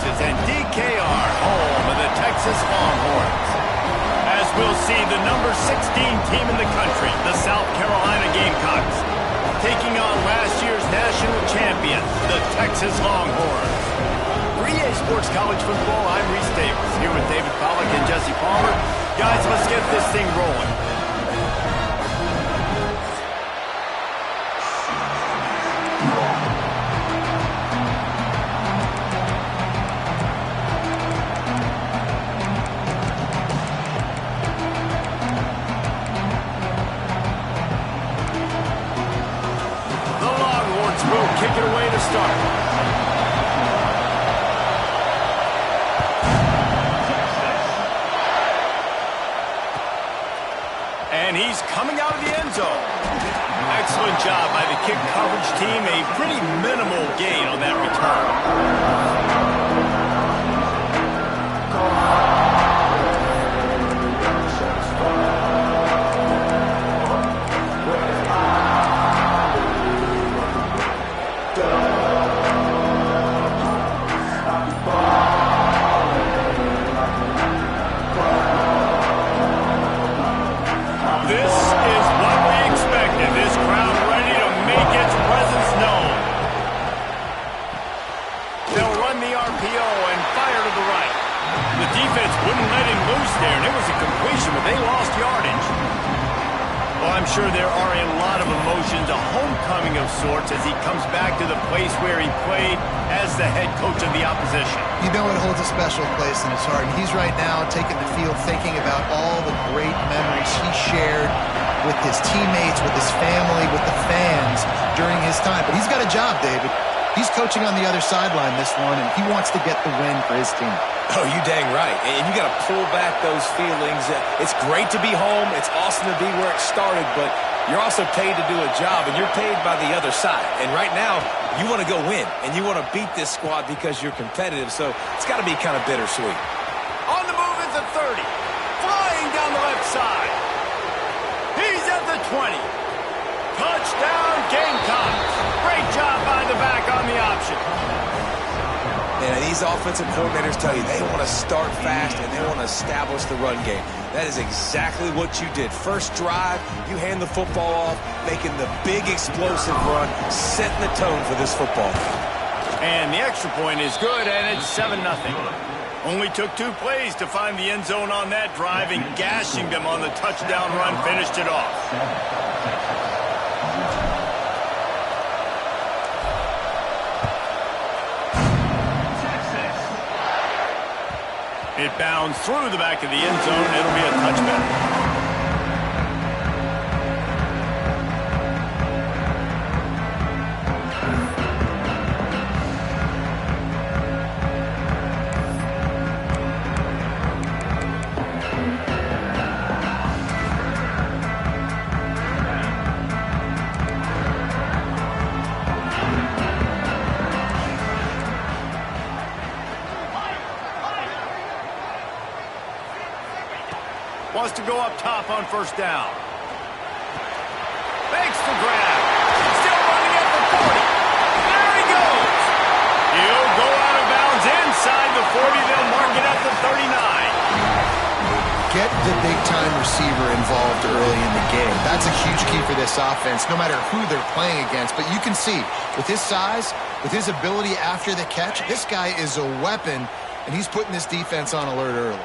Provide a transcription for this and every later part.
Texas, and DKR, home of the Texas Longhorns. As we'll see, the number 16 team in the country, the South Carolina Gamecocks, taking on last year's national champion, the Texas Longhorns. For EA Sports College Football, I'm Reese Davis, here with David Pollack and Jesse Palmer. Guys, let's get this thing rolling. Kick it away to start. And he's coming out of the end zone. Excellent job by the kick coverage team. A pretty minimal gain on that return. There, and it was a completion, but they lost yardage. Well, I'm sure there are a lot of emotions, a homecoming of sorts, as he comes back to the place where he played as the head coach of the opposition. You know it holds a special place in his heart, and he's right now taking the field thinking about all the great memories he shared with his teammates, with his family, with the fans during his time. But he's got a job, David. He's coaching on the other sideline this one, and he wants to get the win for his team. Oh, you dang right. And you got to pull back those feelings. It's great to be home. It's awesome to be where it started, but you're also paid to do a job, and you're paid by the other side. And right now, you want to go win, and you want to beat this squad because you're competitive, so it's got to be kind of bittersweet. On the move at the 30. Flying down the left side. He's at the 20. Touchdown, Gamecocks. Great job by the back on the option. And these offensive coordinators tell you they want to start fast and they want to establish the run game. That is exactly what you did. First drive, you hand the football off, making the big explosive run, setting the tone for this football game. And the extra point is good, and it's 7-0. Only took 2 plays to find the end zone on that drive, and gashing them on the touchdown run finished it off. It bounds through the back of the end zone. It'll be a touchback. Wants to go up top on first down. Makes the grab. Still running at the 40. There he goes. He'll go out of bounds inside the 40. They'll mark it at the 39. Get the big-time receiver involved early in the game. That's a huge key for this offense, no matter who they're playing against. But you can see, with his size, with his ability after the catch, this guy is a weapon, and he's putting this defense on alert early.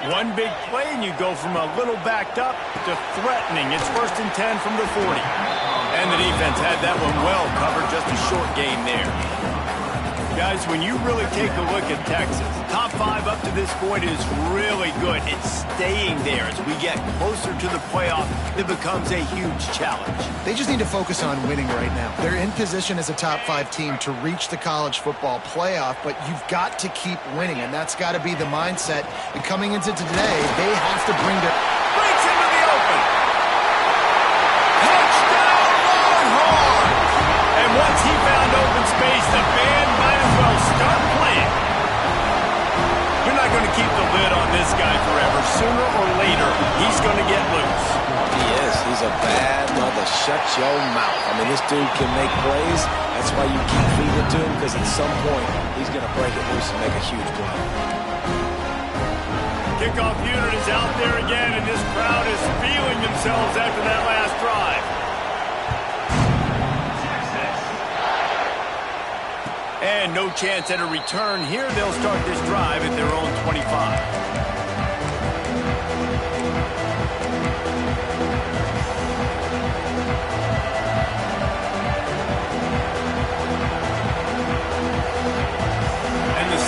One big play, and you go from a little backed up to threatening. It's 1st and 10 from the 40. And the defense had that one well covered, just a short gain there. Guys, when you really take a look at Texas, top 5 up to this point is really good. It's staying there. As we get closer to the playoff, it becomes a huge challenge. They just need to focus on winning right now. They're in position as a top 5 team to reach the college football playoff, but you've got to keep winning, and that's got to be the mindset. And coming into today, they have to bring their... Breaks into the open. Touchdown, Longhorns! And once he found open space, the band might as well start playing. You're not going to keep the lid on this guy forever. Sooner or later, he's going to get loose. He is. He's a bad mother. Shut your mouth. I mean, this dude can make plays. That's why you keep feeding it to him, because at some point, he's going to break it loose and make a huge play. Kickoff unit is out there again, and this crowd is feeling themselves after that last drive. And no chance at a return here. They'll start this drive at their own 25.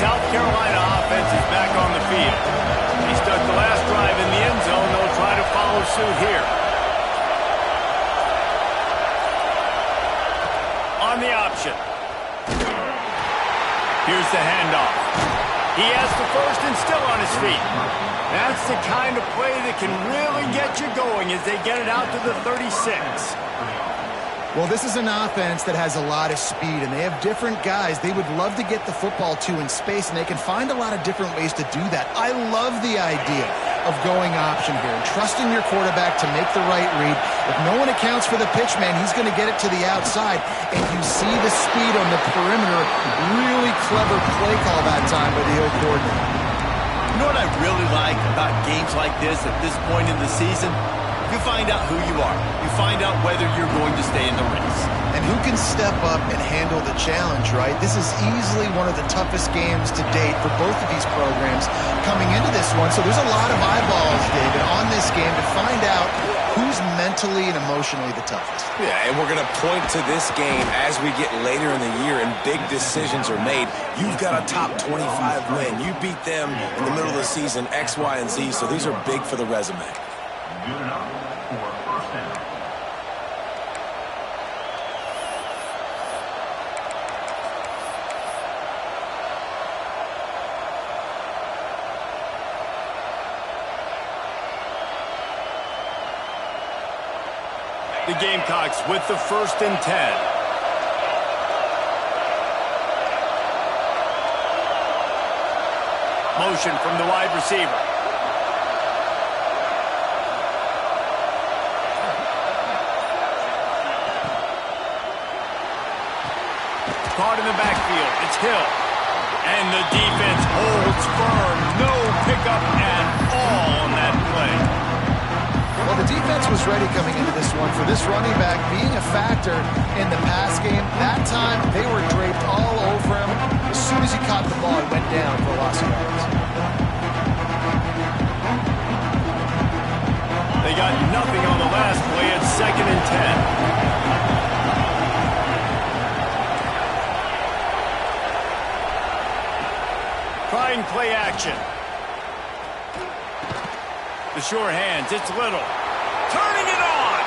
South Carolina offense is back on the field. He stuck the last drive in the end zone. They'll try to follow suit here. On the option. Here's the handoff. He has the first and still on his feet. That's the kind of play that can really get you going as they get it out to the 36. Well, this is an offense that has a lot of speed, and they have different guys they would love to get the football to in space, and they can find a lot of different ways to do that. I love the idea of going option here and trusting your quarterback to make the right read. If no one accounts for the pitch, man, he's going to get it to the outside, and you see the speed on the perimeter. Really clever play call that time by the O coordinator. You know what I really like about games like this at this point in the season? You find out who you are. You find out whether you're going to stay in the race. And who can step up and handle the challenge, right? This is easily one of the toughest games to date for both of these programs coming into this one. So there's a lot of eyeballs, David, on this game to find out who's mentally and emotionally the toughest. Yeah, and we're going to point to this game as we get later in the year and big decisions are made. You've got a top 25 win. You beat them in the middle of the season, X, Y, and Z, so these are big for the resume. Good enough for first down. The Gamecocks with the 1st and 10. Motion from the wide receiver. Caught in the backfield. It's Hill. And the defense holds firm. No pickup at all on that play. Well, the defense was ready coming into this one for this running back being a factor in the pass game. That time, they were draped all over him. As soon as he caught the ball, he went down for a loss of yards. They got nothing on the last play. It's 2nd and 10. Trying play action. The sure hands, it's Little. Turning it on.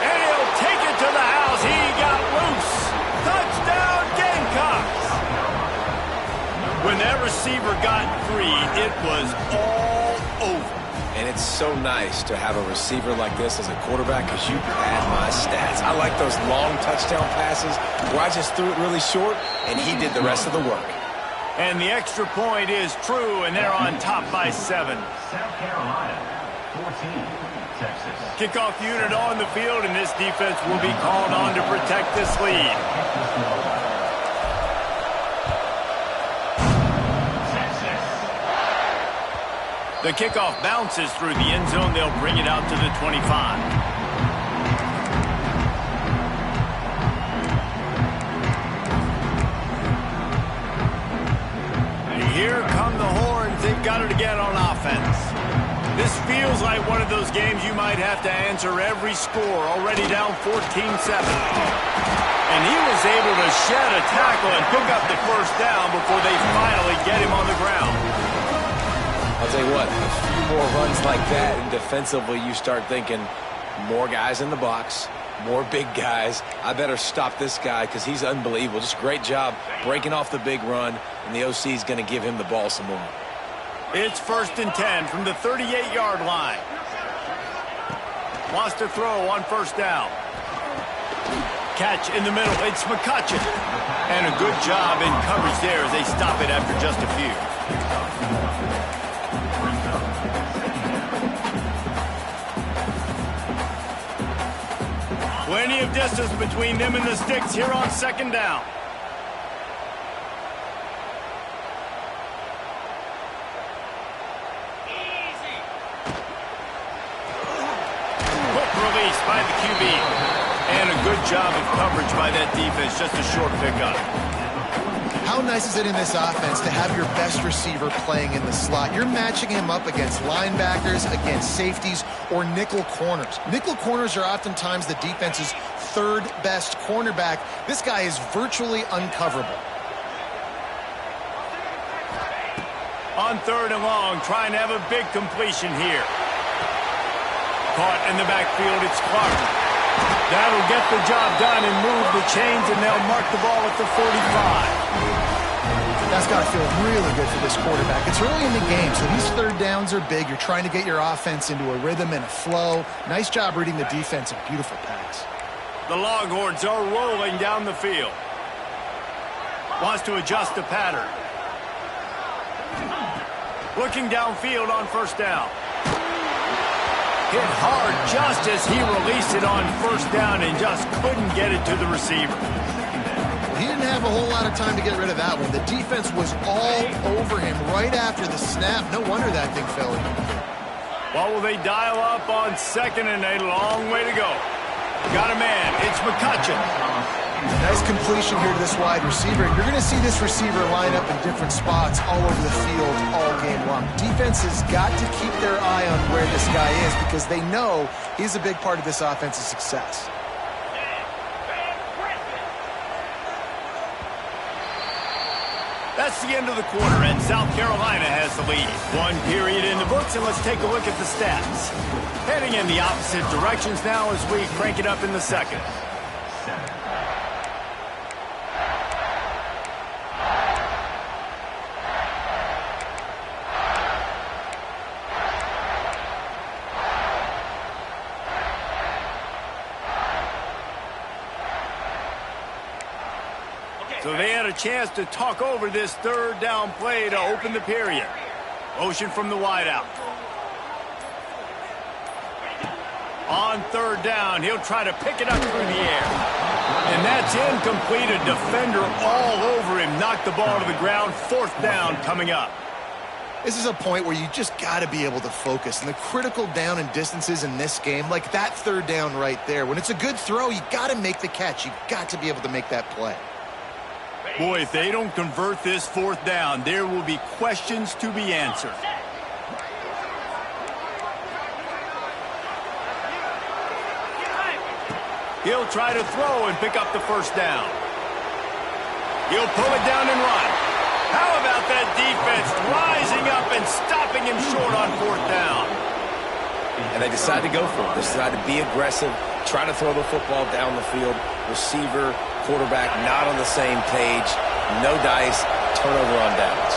And he'll take it to the house. He got loose. Touchdown, Gamecocks. When that receiver got free, it was all over. And it's so nice to have a receiver like this as a quarterback because you pad my stats. I like those long touchdown passes where I just threw it really short and he did the rest of the work. And the extra point is true, and they're on top by 7. South Carolina, 14, Texas. Kickoff unit on the field, and this defense will be called on to protect this lead. The kickoff bounces through the end zone. They'll bring it out to the 25. Here come the horns. They've got it again on offense. This feels like one of those games you might have to answer every score. Already down 14-7. And he was able to shed a tackle and pick up the first down before they finally get him on the ground. I'll tell you what, a few more runs like that, and defensively you start thinking more guys in the box, more big guys. I better stop this guy because he's unbelievable. Just great job breaking off the big run, and the OC is going to give him the ball some more. It's 1st and 10 from the 38-yard line. Wants to throw on first down. Catch in the middle. It's McCutcheon. And a good job in coverage there as they stop it after just a few. Plenty of distance between them and the sticks here on second down. Quick release by the QB. And a good job of coverage by that defense. Just a short pickup. How nice is it in this offense to have your best receiver playing in the slot? You're matching him up against linebackers, against safeties, or nickel corners. Nickel corners are oftentimes the defense's third best cornerback. This guy is virtually uncoverable. On third and long, trying to have a big completion here. Caught in the backfield, it's Clark. That'll get the job done and move the chains, and they'll mark the ball at the 45. That's got to feel really good for this quarterback. It's early in the game, so these third downs are big. You're trying to get your offense into a rhythm and a flow. Nice job reading the defense. A beautiful pass. The Longhorns are rolling down the field. Wants to adjust the pattern. Looking downfield on first down. Hit hard just as he released it on first down and just couldn't get it to the receiver. He didn't have a whole lot of time to get rid of that one. The defense was all over him right after the snap. No wonder that thing fell in. What will they dial up on second and a long way to go? Got a man. It's McCutcheon. Nice completion here to this wide receiver. You're going to see this receiver line up in different spots all over the field all game long. Defense has got to keep their eye on where this guy is because they know he's a big part of this offense's success. That's the end of the quarter, and South Carolina has the lead. One period in the books, and let's take a look at the stats. Heading in the opposite directions now as we crank it up in the second. So they had a chance to talk over this third down play to open the period. Motion from the wideout. On third down, he'll try to pick it up through the air. And that's incomplete. A defender all over him. Knocked the ball to the ground. Fourth down coming up. This is a point where you just got to be able to focus. And the critical down and distances in this game, like that third down right there, when it's a good throw, you got to make the catch. You got to be able to make that play. Boy, if they don't convert this fourth down, there will be questions to be answered. He'll try to throw and pick up the first down. He'll pull it down and run. How about that defense rising up and stopping him short on fourth down? And they decide to go for it. They decide to be aggressive, try to throw the football down the field. Receiver, quarterback not on the same page. No dice, turnover on downs.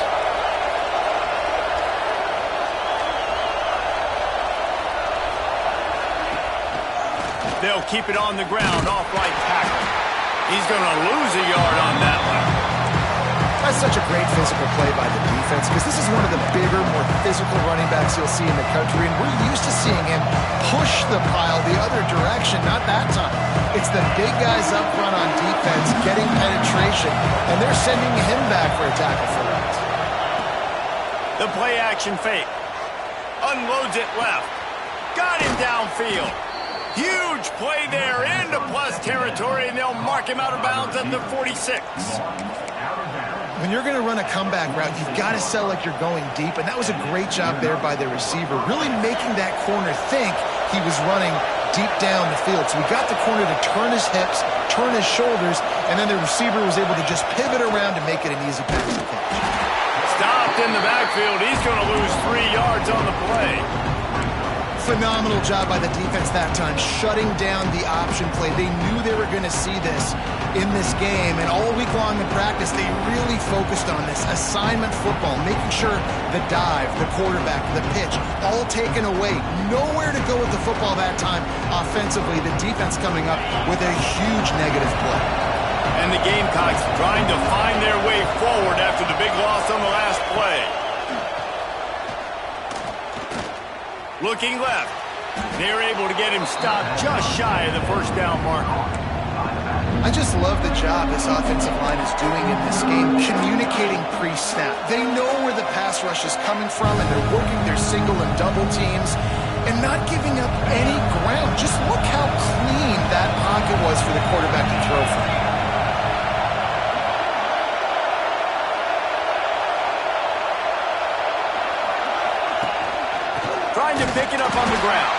They'll keep it on the ground off right tackle. He's going to lose a yard on that one. That's such a great physical play by the defense because this is one of the bigger, more physical running backs you'll see in the country, and we're used to seeing him push the pile the other direction. Not that time. It's the big guys up front on defense getting penetration, and they're sending him back for a tackle for that. The play action fake. Unloads it left. Got him downfield. Huge play there into plus territory, and they'll mark him out of bounds at the 46. When you're going to run a comeback route, you've got to sell like you're going deep, and that was a great job there by the receiver, really making that corner think he was running deep down the field. So we got the corner to turn his hips, turn his shoulders, and then the receiver was able to just pivot around to make it an easy pass to catch. Stopped in the backfield. He's going to lose 3 yards on the play. Phenomenal job by the defense that time, shutting down the option play. They knew they were going to see this in this game, and all week long in practice, they really focused on this assignment football, making sure the dive, the quarterback, the pitch, all taken away. Nowhere to go with the football that time offensively. The defense coming up with a huge negative play. And the Gamecocks trying to find their way forward after the big loss on the last play. Looking left. They're able to get him stopped just shy of the first down marker. I just love the job this offensive line is doing in this game, communicating pre-snap. They know where the pass rush is coming from, and they're working their single and double teams and not giving up any ground. Just look how clean that pocket was for the quarterback to throw from. Trying to pick it up on the ground.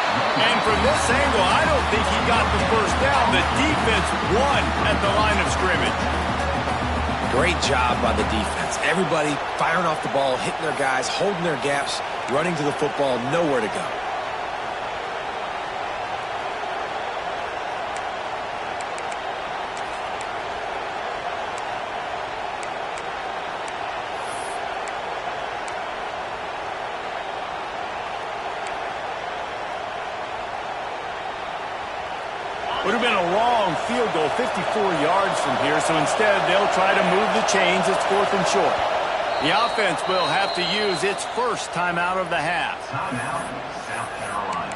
And from this angle, I don't think he got the first down. The defense won at the line of scrimmage. Great job by the defense. Everybody firing off the ball, hitting their guys, holding their gaps, running to the football, nowhere to go. Would have been a long field goal, 54 yards from here, so instead they'll try to move the chains. It's 4th and short. The offense will have to use its first timeout of the half. Timeout, South Carolina.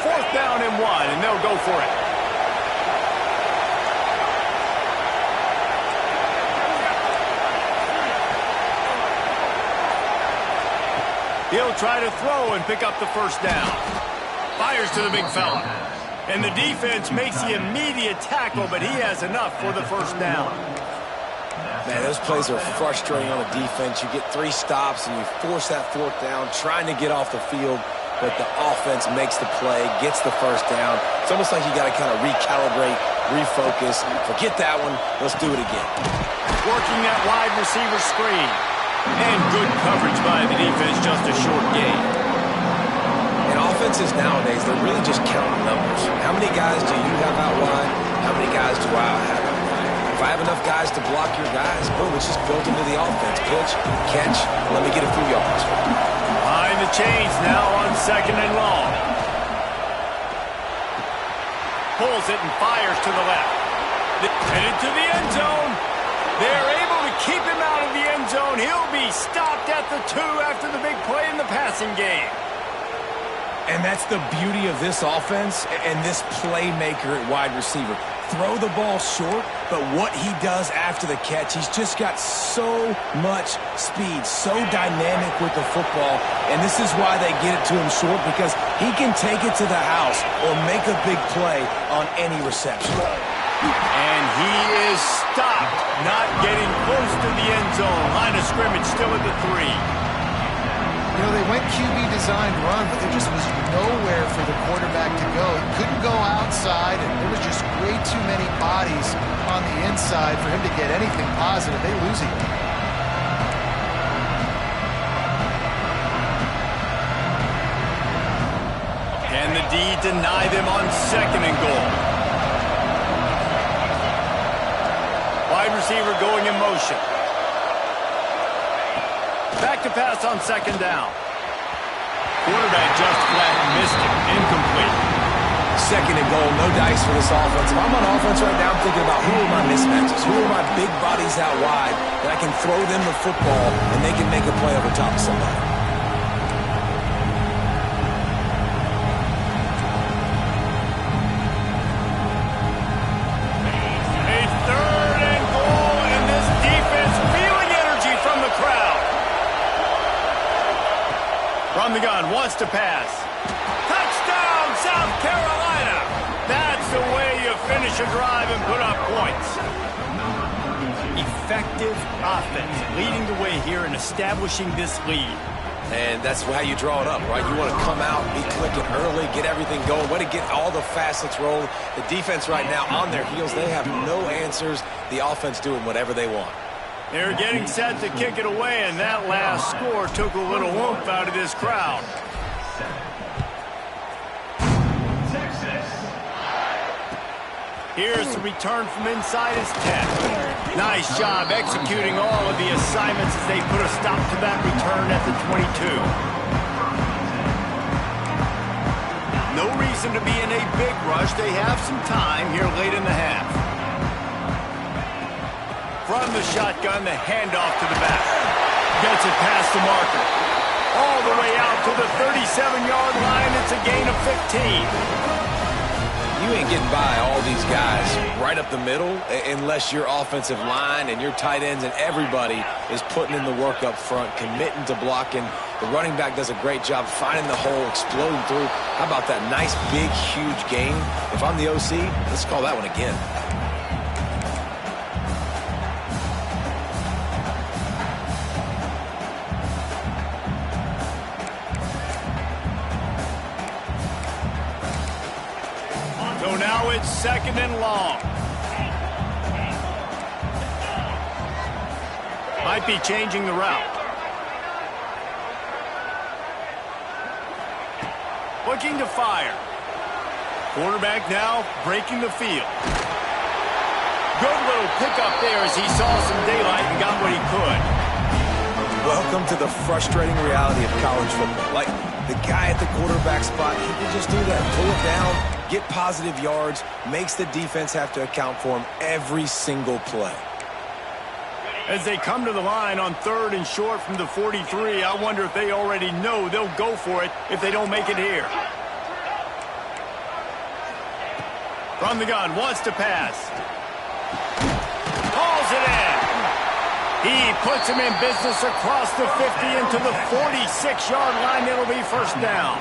Fourth down and 1, and they'll go for it. He'll try to throw and pick up the first down. Fires to the big fella. And the defense makes the immediate tackle, but he has enough for the first down. Man, those plays are frustrating on the defense. You get 3 stops and you force that 4th down, trying to get off the field, but the offense makes the play, gets the first down. It's almost like you got to kind of recalibrate, refocus. Forget that one. Let's do it again. Working that wide receiver screen. And good coverage by the defense, just a short gain. And offenses nowadays, they're really just counting numbers. How many guys do you have out wide? How many guys do I have out wide? If I have enough guys to block your guys, boom, it's just built into the offense. Pitch, catch, let me get a few yards. Behind the chains now on 2nd and long. Pulls it and fires to the left. Headed to the end zone. They're able to keep him out of the end zone. He'll be stopped at the 2 after the big play in the passing game. And that's the beauty of this offense and this playmaker at wide receiver. Throw the ball short, but what he does after the catch, he's just got so much speed, so dynamic with the football. And this is why they get it to him short, because he can take it to the house or make a big play on any reception. And he is stopped, not getting close to the end zone. Line of scrimmage still at the 3. You know, they went QB designed run, but there just was nowhere for the quarterback to go. He couldn't go outside, and there was just way too many bodies on the inside for him to get anything positive. They lose it. Can the D deny them on 2nd and goal? Wide receiver going in motion. Back to pass on 2nd down. Quarterback just flat missed it. Incomplete. 2nd and goal, no dice for this offense. If I'm on offense right now, I'm thinking about who are my mismatches, who are my big bodies out wide that I can throw them the football and they can make a play over top of somebody. From the gun, wants to pass. Touchdown, South Carolina! That's the way you finish a drive and put up points. Effective offense, leading the way here and establishing this lead. And that's how you draw it up, right? You want to come out, be clicking early, get everything going, way to get all the facets rolling. The defense right now on their heels, they have no answers. The offense doing whatever they want. They're getting set to kick it away, and that last score took a little oomph out of this crowd. Here's the return from inside his 10. Nice job executing all of the assignments as they put a stop to that return at the 22. No reason to be in a big rush. They have some time here late in the half. From the shotgun, the handoff to the back. Gets it past the marker. All the way out to the 37-yard line. It's a gain of 15. You ain't getting by all these guys right up the middle unless your offensive line and your tight ends and everybody is putting in the work up front, committing to blocking. The running back does a great job finding the hole, exploding through. How about that nice, big, huge gain? If I'm the OC, let's call that one again. So now it's 2nd and long. Might be changing the route. Looking to fire. Quarterback now breaking the field. Good little pickup there as he saw some daylight and got what he could. Welcome to the frustrating reality of college football. Like, the guy at the quarterback spot, he can just do that. Pull it down, get positive yards, makes the defense have to account for him every single play. As they come to the line on 3rd and short from the 43, I wonder if they already know they'll go for it if they don't make it here. From the gun, wants to pass. Hauls it in. He puts him in business across the 50 into the 46-yard line. It'll be 1st down.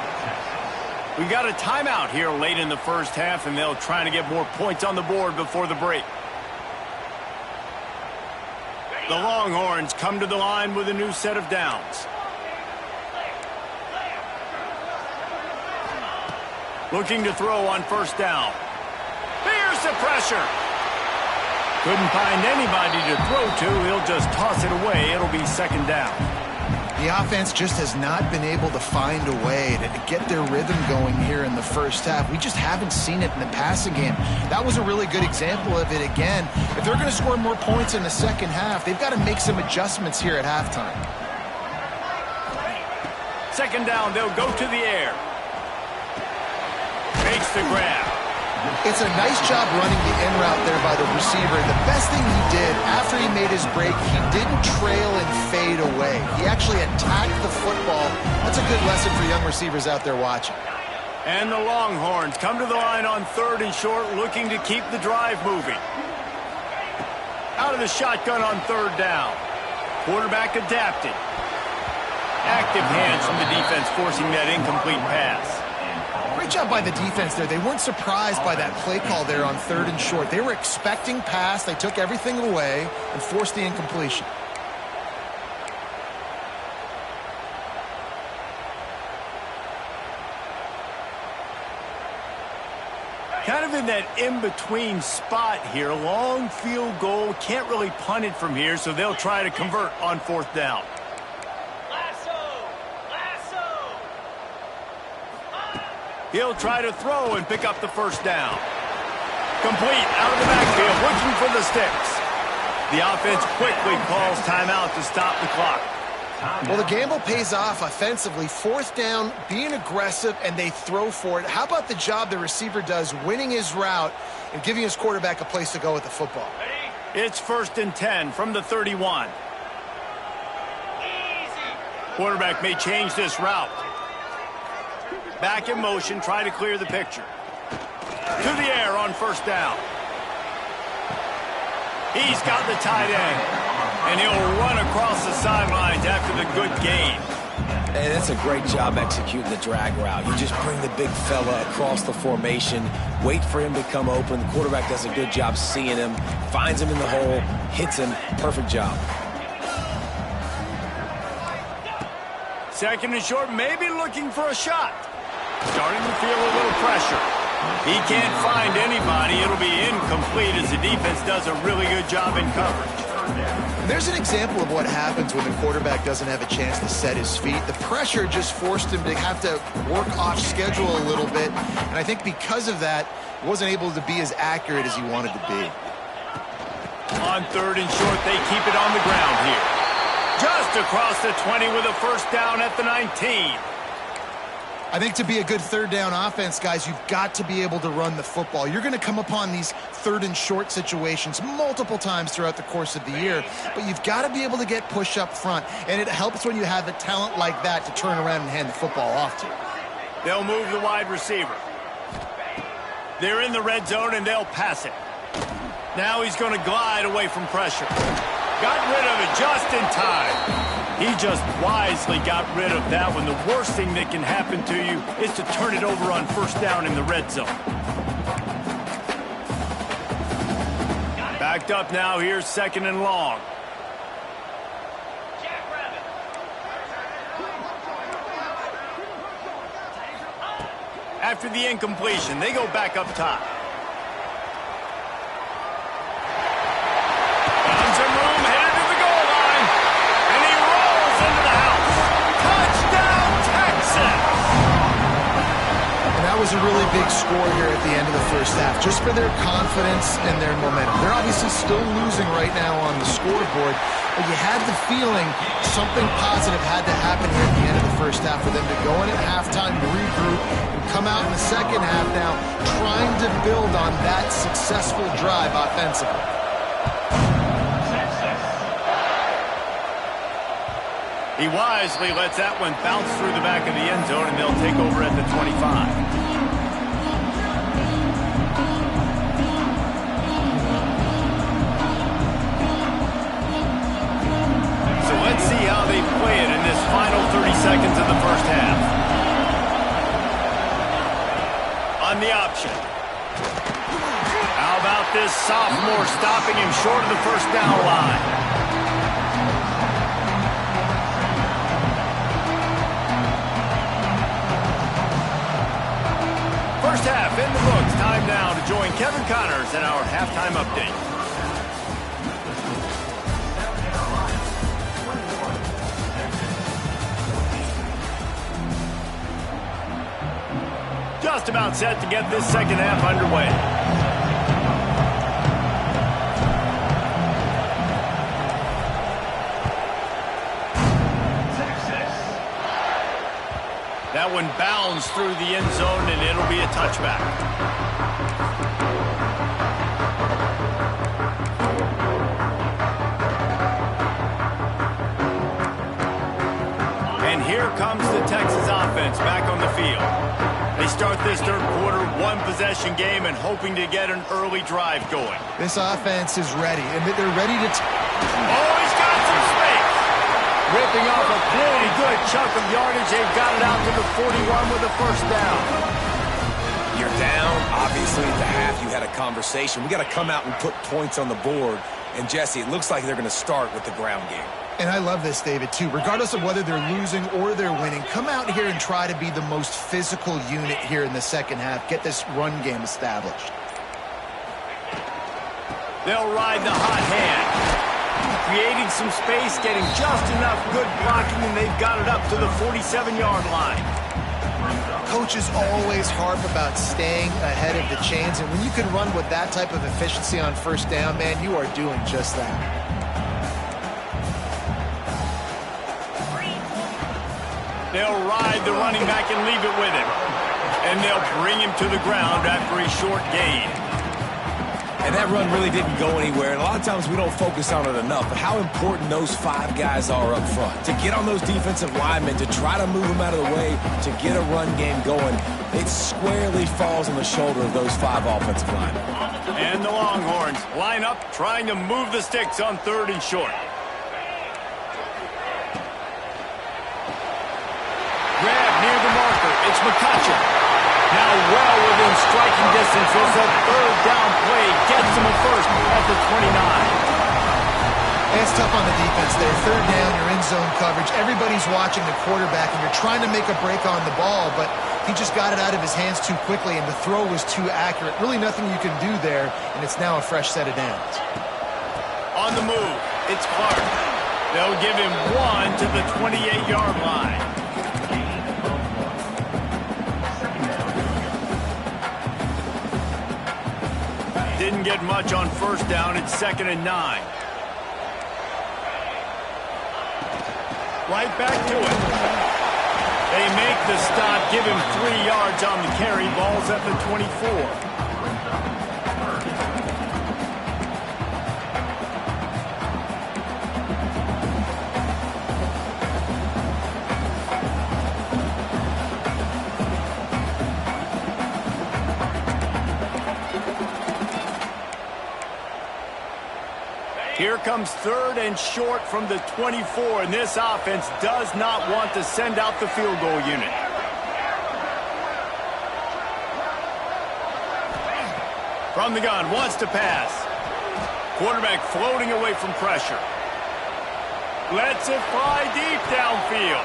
We got a timeout here late in the first half, and they'll try to get more points on the board before the break. The Longhorns come to the line with a new set of downs. Looking to throw on 1st down. Here's the pressure. Couldn't find anybody to throw to. He'll just toss it away. It'll be 2nd down. The offense just has not been able to find a way to get their rhythm going here in the first half. We just haven't seen it in the passing game. That was a really good example of it again. If they're going to score more points in the second half, they've got to make some adjustments here at halftime. 2nd down, they'll go to the air. Makes the grab. It's a nice job running the in route there by the receiver. The best thing he did after he made his break, he didn't trail and fade away. He actually attacked the football. That's a good lesson for young receivers out there watching. And the Longhorns come to the line on 3rd and short, looking to keep the drive moving. Out of the shotgun on 3rd down. Quarterback adapted. Active hands from the defense forcing that incomplete pass. Great job by the defense there. They weren't surprised by that play call there on 3rd and short. They were expecting pass. They took everything away and forced the incompletion. Kind of in that in-between spot here. Long field goal. Can't really punt it from here, so they'll try to convert on 4th down. He'll try to throw and pick up the 1st down. Complete out of the backfield, looking for the sticks. The offense quickly calls timeout to stop the clock. Well, the gamble pays off offensively. 4th down, being aggressive, and they throw for it. How about the job the receiver does, winning his route and giving his quarterback a place to go with the football? It's 1st and 10 from the 31. Quarterback may change this route. Back in motion, try to clear the picture. To the air on 1st down. He's got the tight end. And he'll run across the sidelines after the good gain. And that's a great job executing the drag route. You just bring the big fella across the formation, wait for him to come open. The quarterback does a good job seeing him, finds him in the hole, hits him. Perfect job. 2nd and short, maybe looking for a shot. Starting to feel a little pressure. He can't find anybody. It'll be incomplete as the defense does a really good job in coverage. There's an example of what happens when the quarterback doesn't have a chance to set his feet. The pressure just forced him to have to work off schedule a little bit. And I think because of that, he wasn't able to be as accurate as he wanted to be. On 3rd and short, they keep it on the ground here. Just across the 20 with a 1st down at the 19. I think to be a good third down offense, guys, you've got to be able to run the football. You're going to come upon these third and short situations multiple times throughout the course of the year, but you've got to be able to get push up front, and it helps when you have a talent like that to turn around and hand the football off to. They'll move the wide receiver. They're in the red zone, and they'll pass it. Now he's going to glide away from pressure. Got rid of it just in time. He just wisely got rid of that one. The worst thing that can happen to you is to turn it over on first down in the red zone. Backed up now. Here's second and long. After the incompletion, they go back up top. Found some room, headed to the goal line, and he rolls into the house. Touchdown, Texas! And that was a really big score here at the end of the first half, just for their confidence and their momentum. They're obviously still losing right now on the scoreboard, but you had the feeling something positive had to happen here at the end of the first half for them to go in at halftime, regroup, and come out in the second half now trying to build on that successful drive offensively. He wisely lets that one bounce through the back of the end zone, and they'll take over at the 25. Let's see how they play it in this final 30 seconds of the first half. On the option. How about this sophomore stopping him short of the first down line? First half in the books. Time now to join Kevin Connors in our halftime update. Just about set to get this second half underway. That one bounds through the end zone, and it'll be a touchback. And here comes the Texas offense back on the field. They start this third quarter, one-possession game, and hoping to get an early drive going. This offense is ready, and they're ready to... Oh, he's got some space! Ripping off a pretty good chunk of yardage. They've got it out to the 41 with a first down. You're down. Obviously, at the half, you had a conversation. We got to come out and put points on the board. And, Jesse, it looks like they're going to start with the ground game. And I love this, David, too. Regardless of whether they're losing or they're winning, come out here and try to be the most physical unit here in the second half. Get this run game established. They'll ride the hot hand. Creating some space, getting just enough good blocking, and they've got it up to the 47-yard line. Coaches always harp about staying ahead of the chains, and when you can run with that type of efficiency on first down, man, you are doing just that. They'll ride the running back and leave it with him. And they'll bring him to the ground after a short gain. And that run really didn't go anywhere. And a lot of times we don't focus on it enough, but how important those five guys are up front. To get on those defensive linemen, to try to move them out of the way, to get a run game going, it squarely falls on the shoulder of those five offensive linemen. And the Longhorns line up, trying to move the sticks on third and short. Grab near the marker. It's McCutcheon. Now well within striking distance. It's a third down play. Gets him a first at the 29. It's tough on the defense there. Third down, you're in zone coverage. Everybody's watching the quarterback, and you're trying to make a break on the ball, but he just got it out of his hands too quickly, and the throw was too accurate. Really nothing you can do there, and it's now a fresh set of downs. On the move, it's Clark. They'll give him one to the 28-yard line. Didn't get much on first down. It's 2nd and 9. Right back to it. They make the stop, give him 3 yards on the carry. Ball's at the 24. Here comes 3rd and short from the 24, and this offense does not want to send out the field goal unit. From the gun, wants to pass. Quarterback floating away from pressure. Lets it fly deep downfield.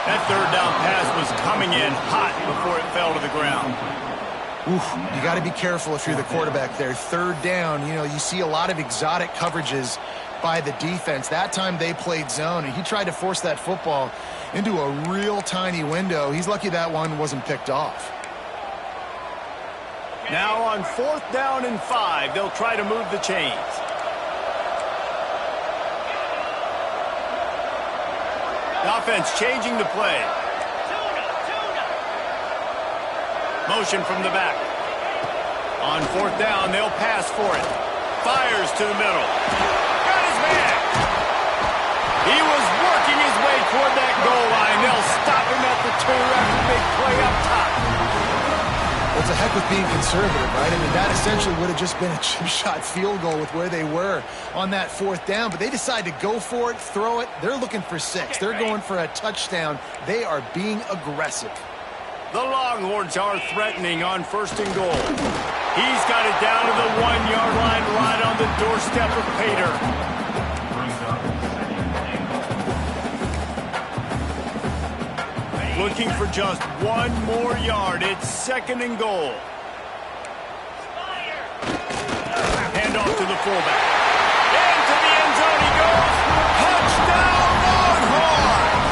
That 3rd down pass was coming in hot before it fell to the ground. Oof, you got to be careful if you're the quarterback there. 3rd down, you see a lot of exotic coverages by the defense. That time they played zone, and he tried to force that football into a real tiny window. He's lucky that one wasn't picked off. Now on 4th down and 5, they'll try to move the chains. The offense changing the play. Motion from the back. On 4th down, they'll pass for it. Fires to the middle. Got his man. He was working his way toward that goal line. They'll stop him at the 2 after the big play up top. Well, it's a heck with being conservative, right? I mean, that essentially would have just been a chip shot field goal with where they were on that 4th down. But they decide to go for it, throw it. They're looking for 6. They're going for a touchdown. They are being aggressive. The Longhorns are threatening on 1st and goal. He's got it down to the 1-yard line right on the doorstep of Pater. Looking for just 1 more yard. It's 2nd and goal. Hand off to the fullback. Into the end zone he goes. Touchdown Longhorns!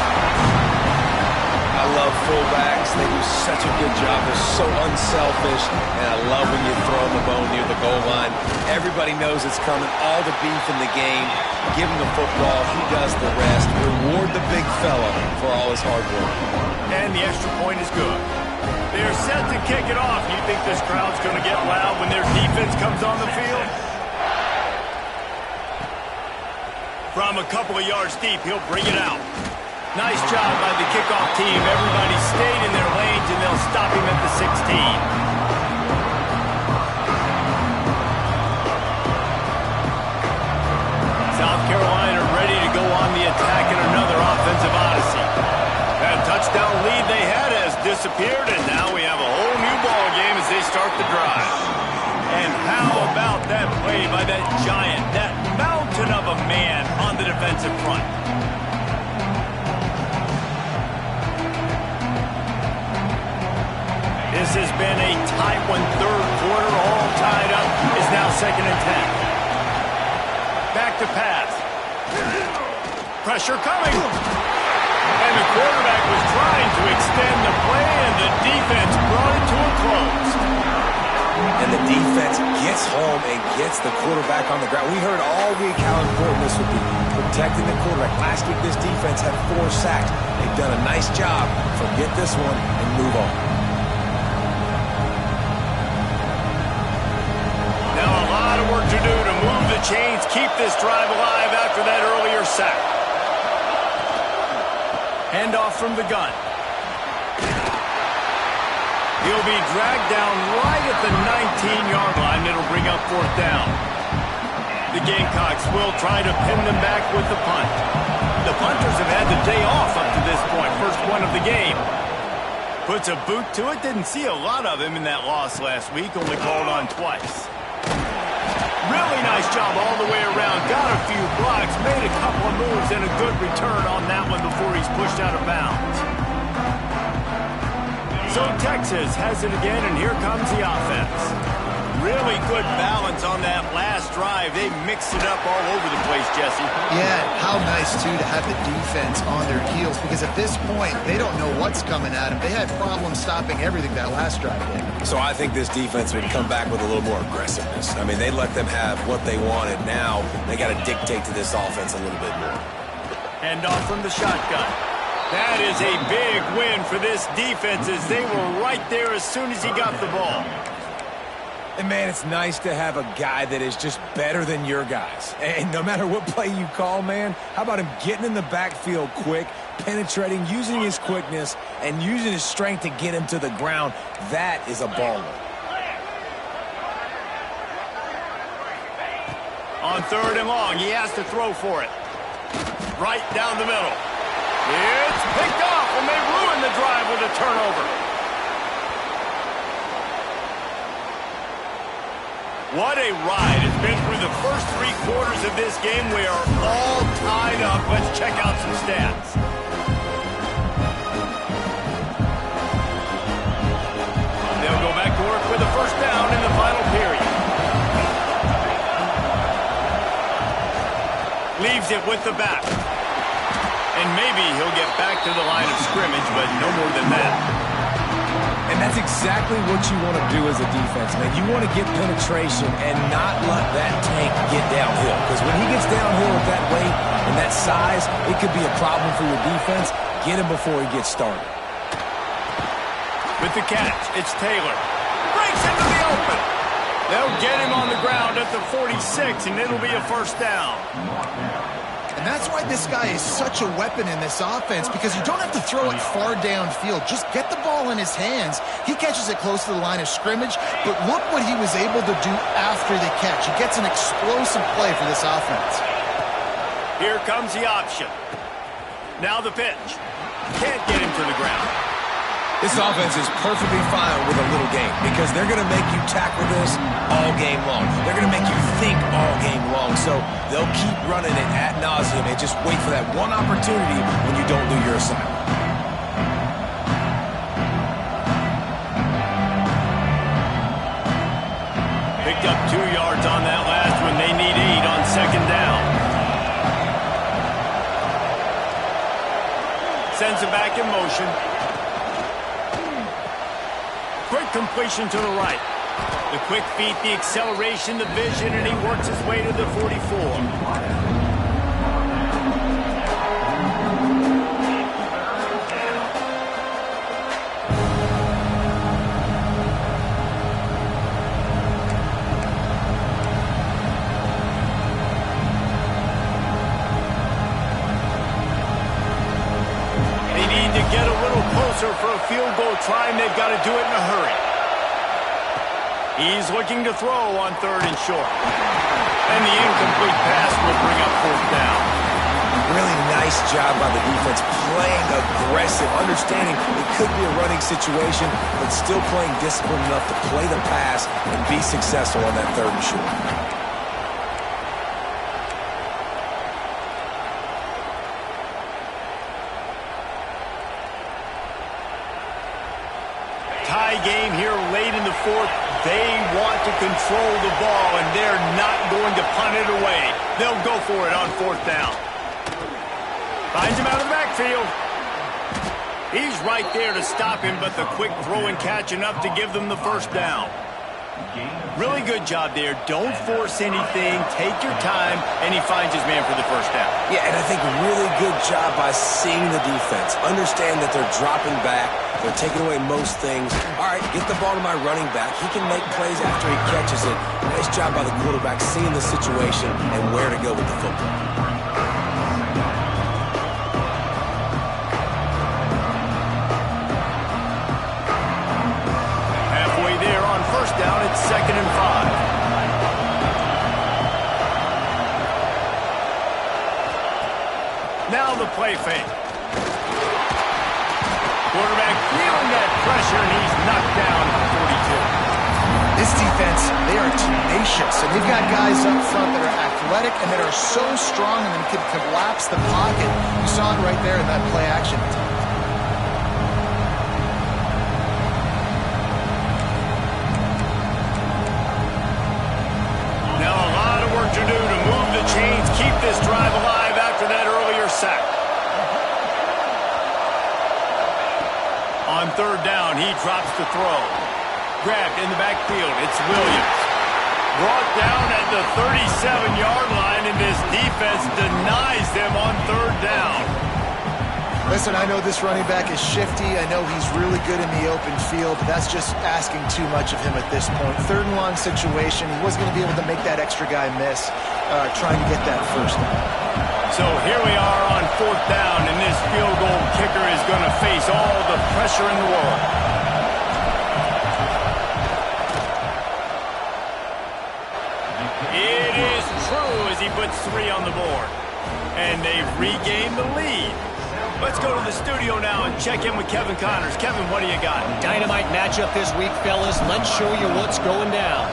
I love fullbacks. They do such a good job. They're so unselfish, and I love when you throw them the bone near the goal line. Everybody knows it's coming. All the beef in the game. Give him the football. He does the rest. Reward the big fella for all his hard work. And the extra point is good. They're set to kick it off. You think this crowd's going to get loud when their defense comes on the field? From a couple of yards deep, he'll bring it out. Nice job by the kickoff team. Everybody stayed in their lanes, and they'll stop him at the 16. South Carolina ready to go on the attack in another offensive odyssey. That touchdown lead they had has disappeared, and now we have a whole new ball game as they start the drive. And how about that play by that giant, that mountain of a man on the defensive front? This has been a tight one. 3rd quarter, all tied up. Is now 2nd and 10. Back to pass. Pressure coming. And the quarterback was trying to extend the play, and the defense brought it to a close. And the defense gets home and gets the quarterback on the ground. We heard all week how important this would be, protecting the quarterback. Last week, this defense had 4 sacks. They've done a nice job. Forget this one and move on. Now a lot of work to do to move the chains, keep this drive alive after that earlier sack. Handoff from the gun. He'll be dragged down right at the 19-yard line. It'll bring up 4th down. The Gamecocks will try to pin them back with the punt. The punters have had the day off up to this point. First one of the game. Puts a boot to it. Didn't see a lot of him in that loss last week. Only called on twice. Really nice job all the way around. Got a few blocks, made a couple of moves, and a good return on that one before he's pushed out of bounds. So Texas has it again, and here comes the offense. Really good balance on that last drive. They mixed it up all over the place, Jesse. Yeah, how nice, too, to have the defense on their heels, because at this point, they don't know what's coming at them. They had problems stopping everything that last drive did. So I think this defense would come back with a little more aggressiveness. I mean, they let them have what they wanted. Now they got to dictate to this offense a little bit more. Hand off from the shotgun. That is a big win for this defense as they were right there as soon as he got the ball. And, man, it's nice to have a guy that is just better than your guys. And no matter what play you call, man, how about him getting in the backfield quick, penetrating, using his quickness, and using his strength to get him to the ground? That is a baller. On 3rd and long, he has to throw for it. Right down the middle. It's picked off, and they ruin the drive with a turnover. What a ride. It's been through the first 3 quarters of this game. We are all tied up. Let's check out some stats. They'll go back to work with a first down in the final period. Leaves it with the back. And maybe he'll get back to the line of scrimmage, but no more than that. And that's exactly what you want to do as a defense, man. You want to get penetration and not let that tank get downhill. Because when he gets downhill with that weight and that size, it could be a problem for your defense. Get him before he gets started. With the catch, it's Taylor. Breaks into the open. They'll get him on the ground at the 46, and it'll be a first down. And that's why this guy is such a weapon in this offense, because you don't have to throw it far downfield. Just get the ball in his hands. He catches it close to the line of scrimmage, but look what he was able to do after the catch. He gets an explosive play for this offense. Here comes the option. Now the pitch. Can't get him to the ground. This offense is perfectly fine with a little game because they're going to make you tackle this all game long. They're going to make you think all game long. So they'll keep running it ad nauseum and just wait for that one opportunity when you don't do your assignment. Picked up 2 yards on that last one. They need 8 on 2nd down. Sends it back in motion. Quick completion to the right. The quick feet, the acceleration, the vision, and he works his way to the 44. Get a little closer for a field goal try, and they've got to do it in a hurry. He's looking to throw on 3rd and short. And the incomplete pass will bring up 4th down. Really nice job by the defense, playing aggressive, understanding it could be a running situation, but still playing disciplined enough to play the pass and be successful on that 3rd and short. Tie game here late in the 4th. They want to control the ball, and they're not going to punt it away. They'll go for it on 4th down. Finds him out of the backfield. He's right there to stop him, but the quick throw and catch enough to give them the first down. Really good job there. Don't force anything. Take your time, and he finds his man for the first down. Yeah, and I think really good job by seeing the defense. Understand that they're dropping back. They're taking away most things. All right, get the ball to my running back. He can make plays after he catches it. Nice job by the quarterback seeing the situation and where to go with the football. Halfway there on first down, it's 2nd and 5. Now the play fake. Quarterback feeling that pressure, and he's knocked down at the 42. This defense, they are tenacious, and they've got guys up front that are athletic and that are so strong and can collapse the pocket. You saw it right there in that play action. Now a lot of work to do to move the chains, keep this drive alive after that earlier sack. On 3rd down, he drops the throw. Grabbed in the backfield, it's Williams. Brought down at the 37-yard line, and this defense denies them on 3rd down. Listen, I know this running back is shifty. I know he's really good in the open field, but that's just asking too much of him at this point. Third and long situation. He wasn't going to be able to make that extra guy miss trying to get that first down. So here we are on 4th down, and this field goal kicker is going to face all the pressure in the world. It is true as he puts 3 on the board. And they've regained the lead. Let's go to the studio now and check in with Kevin Connors. Kevin, what do you got? Dynamite matchup this week, fellas. Let's show you what's going down.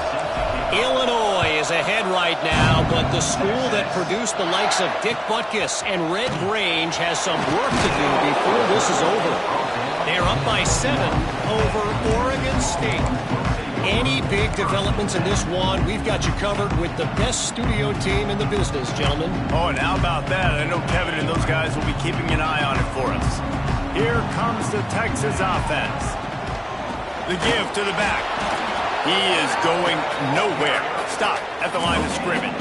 Illinois is ahead right now, but the school that produced the likes of Dick Butkus and Red Grange has some work to do before this is over. They're up by 7 over Oregon State. Any big developments in this one, we've got you covered with the best studio team in the business, gentlemen. Oh, and how about that? I know Kevin and those guys will be keeping an eye on it for us. Here comes the Texas offense. The give to the back. He is going nowhere. Stop at the line of scrimmage.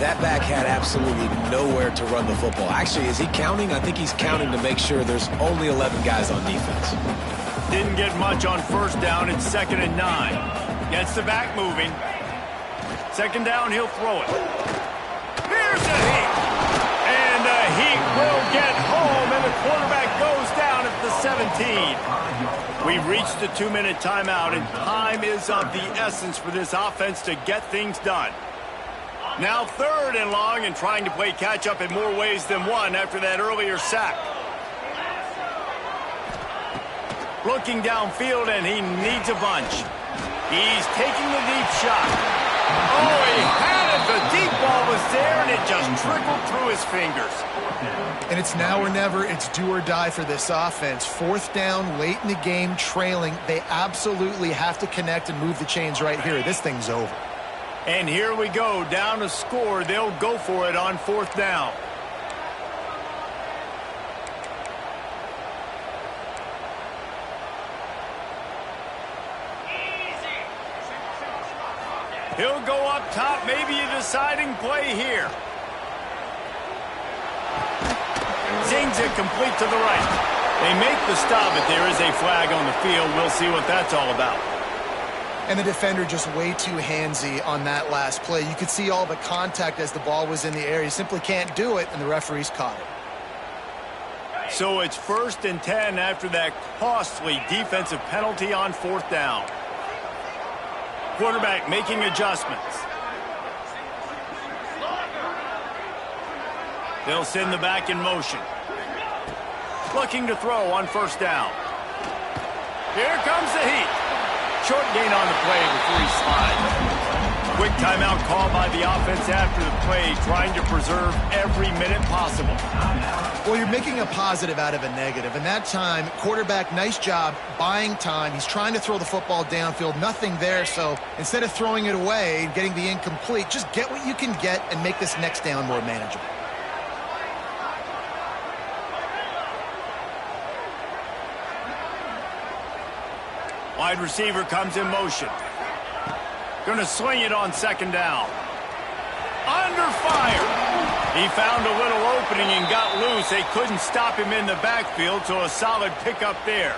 That back had absolutely nowhere to run the football. Actually, is he counting? I think he's counting to make sure there's only 11 guys on defense. Didn't get much on 1st down. It's 2nd and 9. Gets the back moving. 2nd down, he'll throw it. Here's the heat. And the heat will get home, and the quarterback goes down at the 17. We've reached the 2-minute timeout, and time is of the essence for this offense to get things done. Now 3rd and long, and trying to play catch-up in more ways than one after that earlier sack. Looking downfield, and he needs a bunch. He's taking the deep shot. Oh, he had it. The deep ball was there, and it just trickled through his fingers. And it's now or never. It's do or die for this offense. 4th down, late in the game, trailing. They absolutely have to connect and move the chains right here. This thing's over. And here we go. Down to score. They'll go for it on 4th down. He'll go up top, maybe a deciding play here. Zings it complete to the right. They make the stop, but there is a flag on the field. We'll see what that's all about. And the defender just way too handsy on that last play. You could see all the contact as the ball was in the air. He simply can't do it, and the referees caught it. So it's 1st and 10 after that costly defensive penalty on 4th down. Quarterback making adjustments. They'll send the back in motion. Looking to throw on 1st down. Here comes the heat. Short gain on the play before he slides. Quick timeout call by the offense after the play, trying to preserve every minute possible. Well, you're making a positive out of a negative. And that time, quarterback, nice job buying time. He's trying to throw the football downfield. Nothing there. So instead of throwing it away and getting the incomplete, just get what you can get and make this next down more manageable. Wide receiver comes in motion. Going to swing it on 2nd down. Under fire. He found a little opening and got loose. They couldn't stop him in the backfield, so a solid pickup there.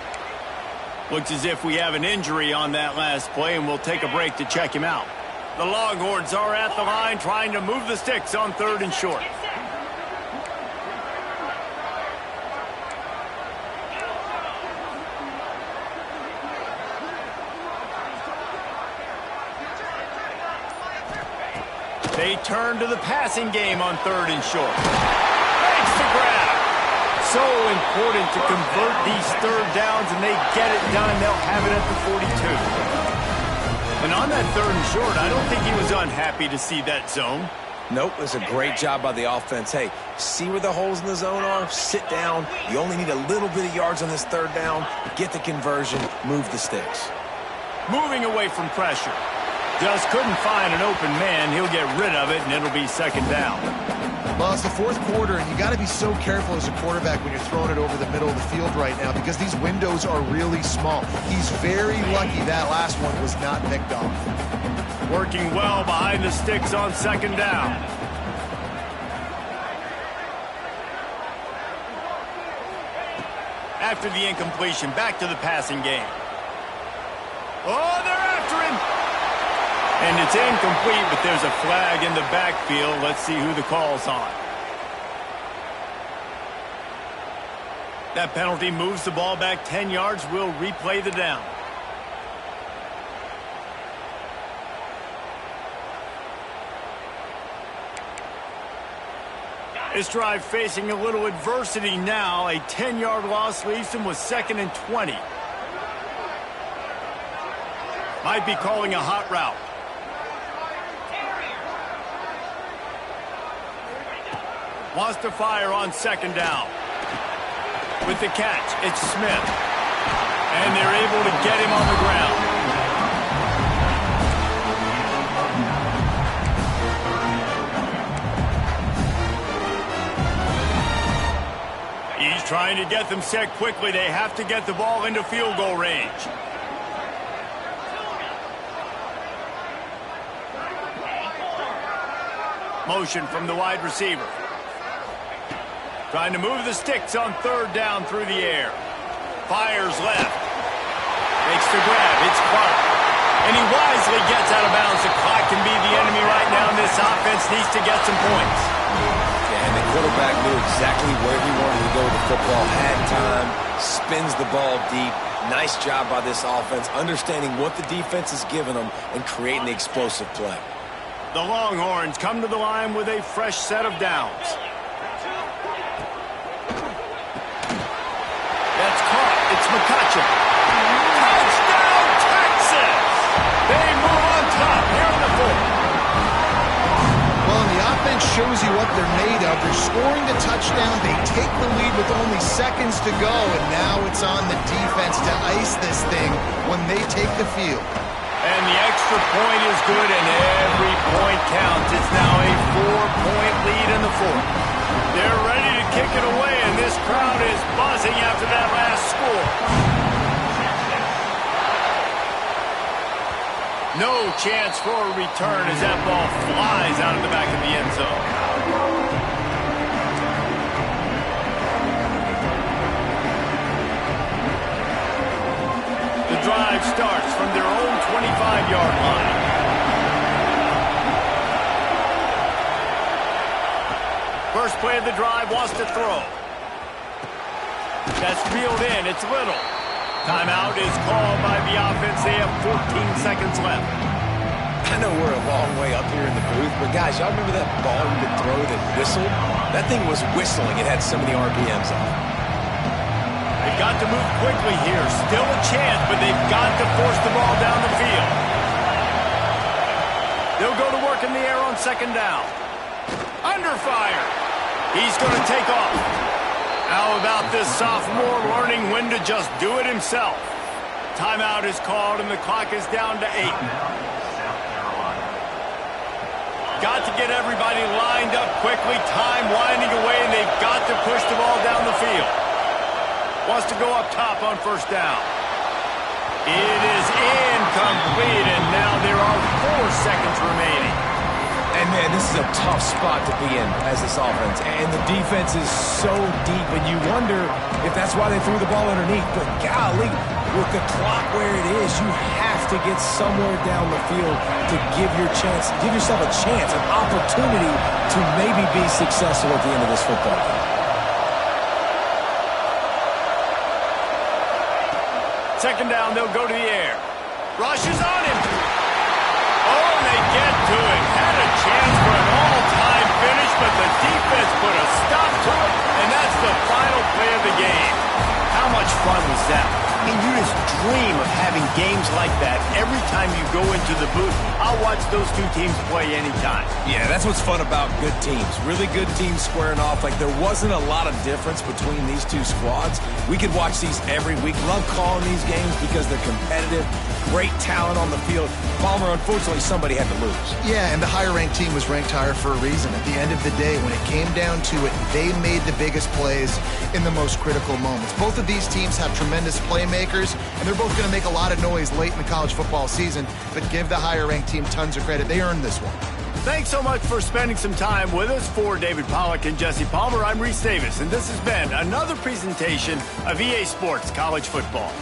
Looks as if we have an injury on that last play, and we'll take a break to check him out. The Longhorns are at the line trying to move the sticks on 3rd and short. They turn to the passing game on 3rd and short. Makes the grab. So important to convert these 3rd downs, and they get it done. They'll have it at the 42. And on that 3rd and short, I don't think he was unhappy to see that zone. Nope, it was a great job by the offense. Hey, see where the holes in the zone are? Sit down. You only need a little bit of yards on this 3rd down. Get the conversion. Move the sticks. Moving away from pressure. Just couldn't find an open man. He'll get rid of it, and it'll be 2nd down. Well, it's the 4th quarter, and you got to be so careful as a quarterback when you're throwing it over the middle of the field right now because these windows are really small. He's very lucky that last one was not picked off. Working well behind the sticks on 2nd down. After the incompletion, back to the passing game. Oh, they're after him. And it's incomplete, but there's a flag in the backfield. Let's see who the call's on. That penalty moves the ball back 10 yards. We'll replay the down. This drive facing a little adversity now. A 10-yard loss leaves him with 2nd and 20. Might be calling a hot route. Wants to fire on 2nd down. With the catch, it's Smith. And they're able to get him on the ground. He's trying to get them set quickly. They have to get the ball into field goal range. Motion from the wide receiver. Trying to move the sticks on 3rd down through the air. Fires left. Makes the grab. It's Clark. And he wisely gets out of bounds. The clock can be the enemy right now, and this offense needs to get some points. Yeah, and the quarterback knew exactly where he wanted to go with the football. Had time. Spins the ball deep. Nice job by this offense, understanding what the defense is giving them and creating the explosive play. The Longhorns come to the line with a fresh set of downs. That's caught. It's McCutcheon. Touchdown, Texas! They move on top here in the 4th. Well, and the offense shows you what they're made of. They're scoring the touchdown. They take the lead with only seconds to go, and now it's on the defense to ice this thing when they take the field. And the extra point is good, and every point counts. It's now a 4-point lead in the 4th. They're ready to kick it away, and this crowd is buzzing after that last score. No chance for a return as that ball flies out of the back of the end zone. The drive starts from their own 25-yard line. First play of the drive, wants to throw. That's reeled in. It's Little. Timeout is called by the offense. They have 14 seconds left. I know we're a long way up here in the booth, but guys, y'all remember that ball you could throw that whistled? That thing was whistling. It had so many RPMs on it. They've got to move quickly here. Still a chance, but they've got to force the ball down the field. They'll go to work in the air on 2nd down. Under fire. He's going to take off. How about this sophomore learning when to just do it himself? Timeout is called, and the clock is down to 8. Got to get everybody lined up quickly. Time winding away, and they've got to push the ball down the field. Wants to go up top on 1st down. It is incomplete, and now there are 4 seconds remaining. And, man, this is a tough spot to be in as this offense. And the defense is so deep, and you wonder if that's why they threw the ball underneath. But, golly, with the clock where it is, you have to get somewhere down the field to give yourself a chance, an opportunity to maybe be successful at the end of this football game. Second down, they'll go to the air. Rush is on him. Oh, and they get to it. Had a chance for an all-time finish, but the defense put a stop to it, and that's the final play of the game. How much fun was that? I mean, you just dream of having games like that every time you go into the booth. I'll watch those two teams play anytime. Yeah, that's what's fun about good teams. Really good teams squaring off. Like, there wasn't a lot of difference between these two squads. We could watch these every week. Love calling these games because they're competitive. Great talent on the field. Palmer, unfortunately, somebody had to lose. Yeah, and the higher-ranked team was ranked higher for a reason. At the end of the day, when it came down to it, they made the biggest plays in the most critical moments. Both of these teams have tremendous playmakers, and they're both going to make a lot of noise late in the college football season, but give the higher-ranked team tons of credit. They earned this one. Thanks so much for spending some time with us. For David Pollack and Jesse Palmer, I'm Reese Davis, and this has been another presentation of EA Sports College Football.